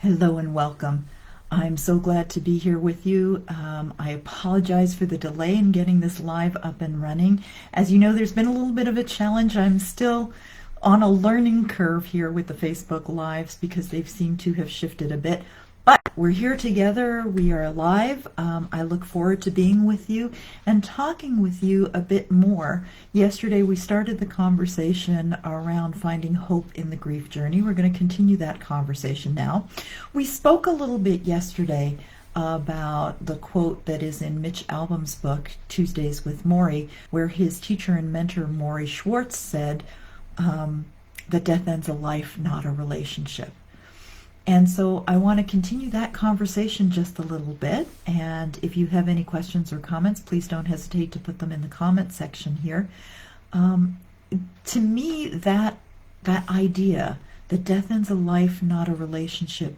Hello and welcome. I'm so glad to be here with you. I apologize for the delay in getting this live up and running. As you know, there's been a little bit of a challenge. I'm still on a learning curve here with the Facebook Lives because they've seemed to have shifted a bit. But we're here together. We are live. I look forward to being with you and talking with you a bit more. Yesterday we started the conversation around finding hope in the grief journey. We're going to continue that conversation now. We spoke a little bit yesterday about the quote that is in Mitch Albom's book, Tuesdays with Maury, where his teacher and mentor, Maury Schwartz, said that death ends a life, not a relationship. And so I want to continue that conversation just a little bit. And if you have any questions or comments, please don't hesitate to put them in the comment section here. To me, that idea that death ends a life, not a relationship,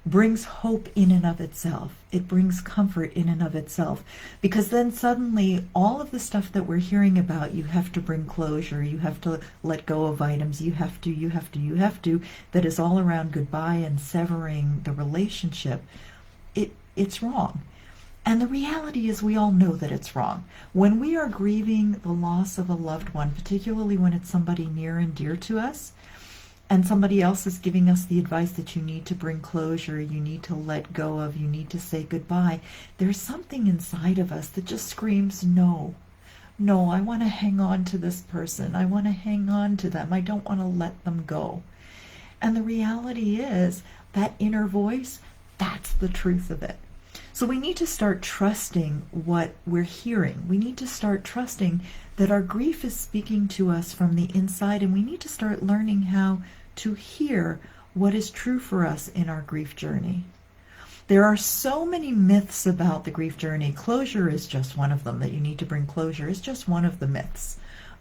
brings hope in and of itself. It brings comfort in and of itself, because then suddenly all of the stuff that we're hearing about, you have to bring closure, you have to let go of items, you have to, that is all around goodbye and severing the relationship, it's wrong. And the reality is we all know that it's wrong. When we are grieving the loss of a loved one, particularly when it's somebody near and dear to us, and somebody else is giving us the advice that you need to bring closure, you need to let go of, you need to say goodbye, there's something inside of us that just screams, no, I want to hang on to this person. I want to hang on to them. I don't want to let them go. And the reality is that inner voice, that's the truth of it. So we need to start trusting what we're hearing. We need to start trusting that our grief is speaking to us from the inside, and we need to start learning how to hear what is true for us in our grief journey. There are so many myths about the grief journey. Closure is just one of them, that you need to bring closure is just one of the myths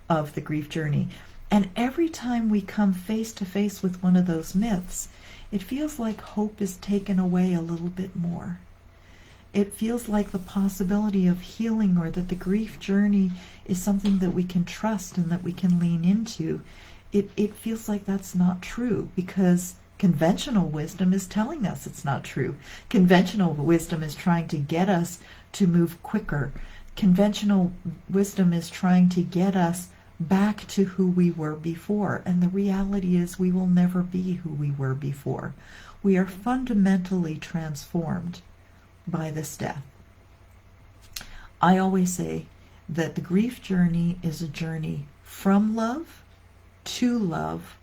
of the grief journey. And every time we come face to face with one of those myths, it feels like hope is taken away a little bit more. It feels like the possibility of healing, or that the grief journey is something that we can trust and that we can lean into. It feels like that's not true, because conventional wisdom is telling us it's not true. Conventional wisdom is trying to get us to move quicker. Conventional wisdom is trying to get us back to who we were before. And the reality is we will never be who we were before. We are fundamentally transformed by this death. I always say that the grief journey is a journey from love to love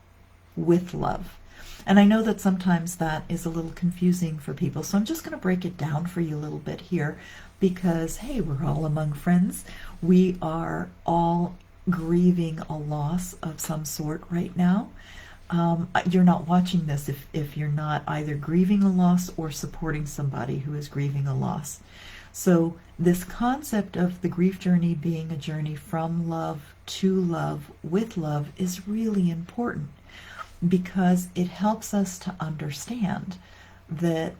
with love. And I know that sometimes that is a little confusing for people, so I'm just going to break it down for you a little bit here, because hey, we're all among friends. We are all grieving a loss of some sort right now. You're not watching this if you're not either grieving a loss or supporting somebody who is grieving a loss. So this concept of the grief journey being a journey from love to love with love is really important, because it helps us to understand that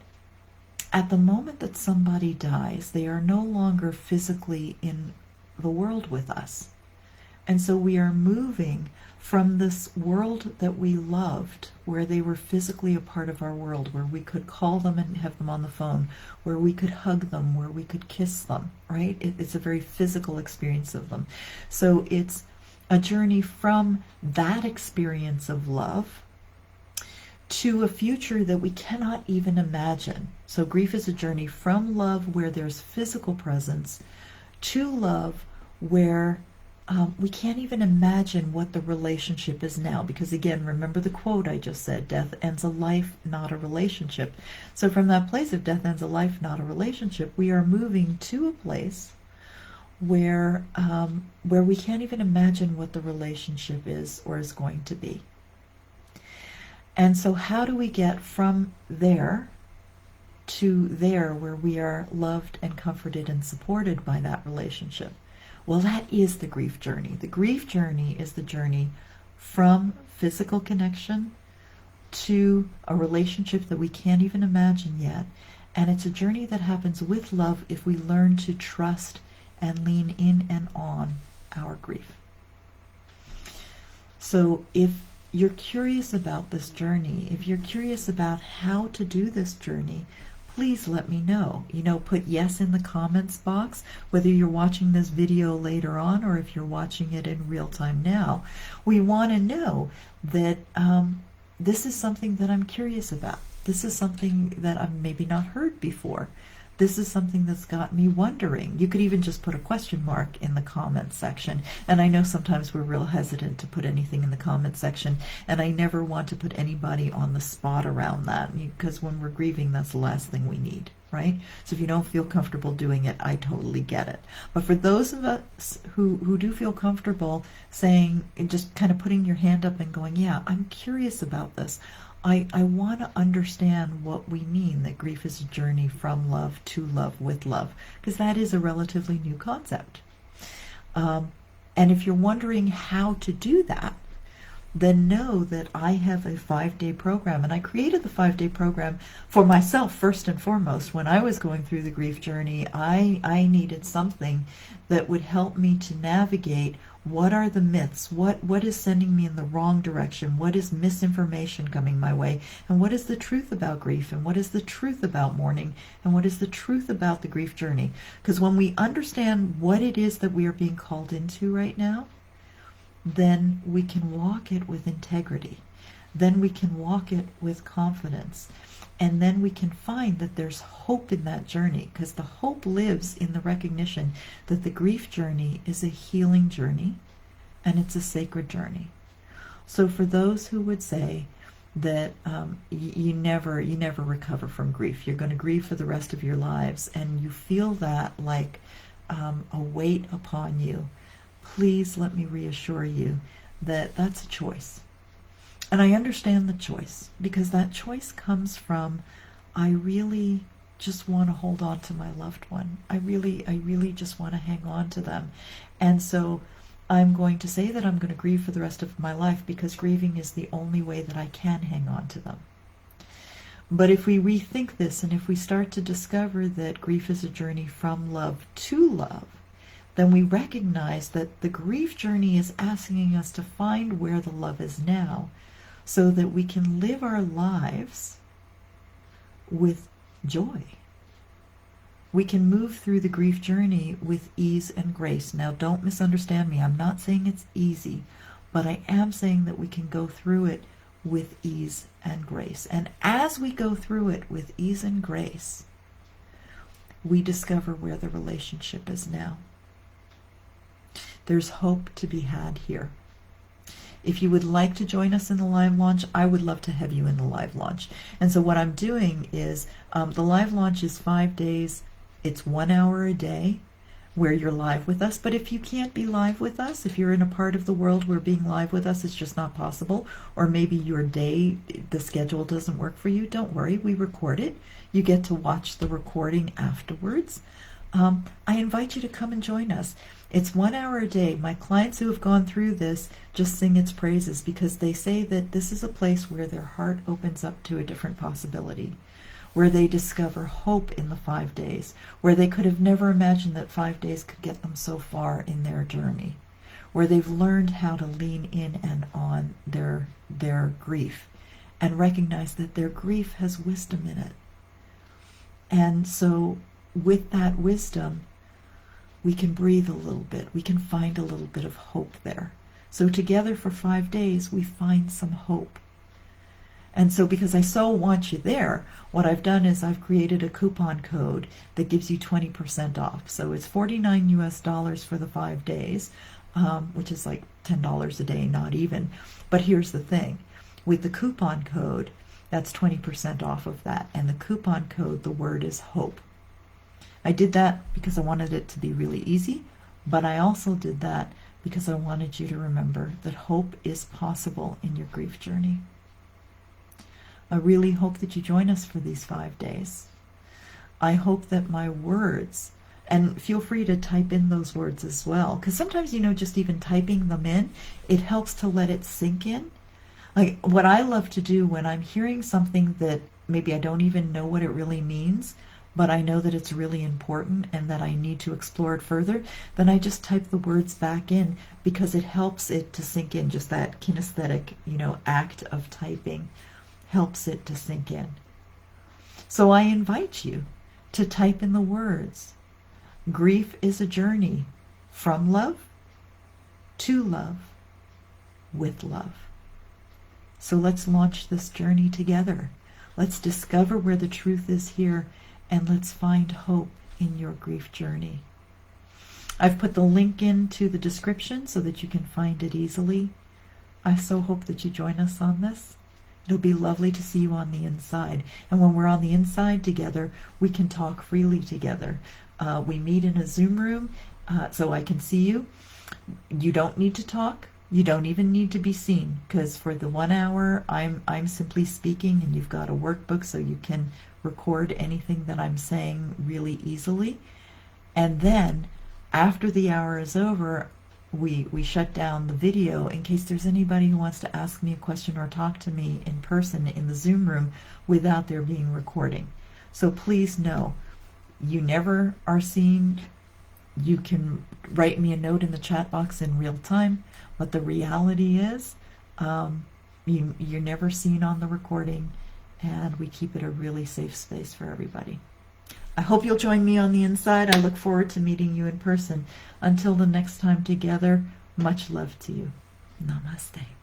at the moment that somebody dies, they are no longer physically in the world with us. And so we are moving from this world that we loved, where they were physically a part of our world, where we could call them and have them on the phone, where we could hug them, where we could kiss them, right? It's a very physical experience of them. So it's a journey from that experience of love to a future that we cannot even imagine. So grief is a journey from love, where there's physical presence, to love where we can't even imagine what the relationship is now. Because again, remember the quote I just said, death ends a life, not a relationship. So from that place of death ends a life, not a relationship, we are moving to a place where we can't even imagine what the relationship is or is going to be. And so how do we get from there to there, where we are loved and comforted and supported by that relationship? Well, that is the grief journey. The grief journey is the journey from physical connection to a relationship that we can't even imagine yet. And it's a journey that happens with love if we learn to trust and lean in and on our grief. So if you're curious about this journey, if you're curious about how to do this journey, please let me know. Put yes in the comments box, whether you're watching this video later on or if you're watching it in real time now. We want to know that this is something that I'm curious about. This is something that I've maybe not heard before. This is something that's got me wondering. You could even just put a question mark in the comments section. And I know sometimes we're real hesitant to put anything in the comments section, and I never want to put anybody on the spot around that, because when we're grieving, that's the last thing we need, right? So if you don't feel comfortable doing it, I totally get it. But for those of us who do feel comfortable saying, just kind of putting your hand up and going, yeah, I'm curious about this. I want to understand what we mean that grief is a journey from love to love with love, because that is a relatively new concept. And if you're wondering how to do that, then know that I have a 5-day program. And I created the 5-day program for myself first and foremost. When I was going through the grief journey, I needed something that would help me to navigate what are the myths, what is sending me in the wrong direction, what is misinformation coming my way, and what is the truth about grief, and what is the truth about mourning, and what is the truth about the grief journey. Because when we understand what it is that we are being called into right now, then we can walk it with integrity. Then we can walk it with confidence. And then we can find that there's hope in that journey, because the hope lives in the recognition that the grief journey is a healing journey and it's a sacred journey. So for those who would say that you never recover from grief, you're going to grieve for the rest of your lives, and you feel that like a weight upon you, please let me reassure you that that's a choice. And I understand the choice, because that choice comes from, I really just want to hold on to my loved one. I really just want to hang on to them. And so I'm going to say that I'm going to grieve for the rest of my life, because grieving is the only way that I can hang on to them. But if we rethink this, and if we start to discover that grief is a journey from love to love, then we recognize that the grief journey is asking us to find where the love is now, so that we can live our lives with joy. We can move through the grief journey with ease and grace. Now, don't misunderstand me. I'm not saying it's easy, but I am saying that we can go through it with ease and grace. And as we go through it with ease and grace, we discover where the relationship is now. There's hope to be had here. If you would like to join us in the live launch, I would love to have you in the live launch. And so what I'm doing is, the live launch is 5 days. It's 1 hour a day where you're live with us. But if you can't be live with us, if you're in a part of the world where being live with us is just not possible, or maybe your day, the schedule doesn't work for you, don't worry, we record it. You get to watch the recording afterwards. I invite you to come and join us. It's 1 hour a day. My clients who have gone through this just sing its praises, because they say that this is a place where their heart opens up to a different possibility, where they discover hope in the 5 days, where they could have never imagined that 5 days could get them so far in their journey, where they've learned how to lean in and on their grief and recognize that their grief has wisdom in it. And so with that wisdom, we can breathe a little bit. We can find a little bit of hope there. So together for 5 days, we find some hope. And so because I so want you there, what I've done is I've created a coupon code that gives you 20% off. So it's $49 US for the 5 days, which is like $10 a day, not even. But here's the thing. With the coupon code, that's 20% off of that. And the coupon code, the word is hope. I did that because I wanted it to be really easy, but I also did that because I wanted you to remember that hope is possible in your grief journey. I really hope that you join us for these 5 days. I hope that my words, and feel free to type in those words as well, because sometimes, just even typing them in, it helps to let it sink in. Like what I love to do when I'm hearing something that maybe I don't even know what it really means, but I know that it's really important and that I need to explore it further, then I just type the words back in because it helps it to sink in. Just that kinesthetic, act of typing helps it to sink in. So I invite you to type in the words. Grief is a journey from love to love with love. So let's launch this journey together. Let's discover where the truth is here, and let's find hope in your grief journey. I've put the link into the description so that you can find it easily. I so hope that you join us on this. It'll be lovely to see you on the inside. And when we're on the inside together, we can talk freely together. We meet in a Zoom room so I can see you. You don't need to talk. You don't even need to be seen, because for the 1 hour I'm simply speaking, and you've got a workbook so you can record anything that I'm saying really easily. And then after the hour is over, we shut down the video in case there's anybody who wants to ask me a question or talk to me in person in the Zoom room without there being recording. So please know, you never are seen. You can write me a note in the chat box in real time, but the reality is you're never seen on the recording, and we keep it a really safe space for everybody. I hope you'll join me on the inside. I look forward to meeting you in person. Until the next time together, much love to you. Namaste.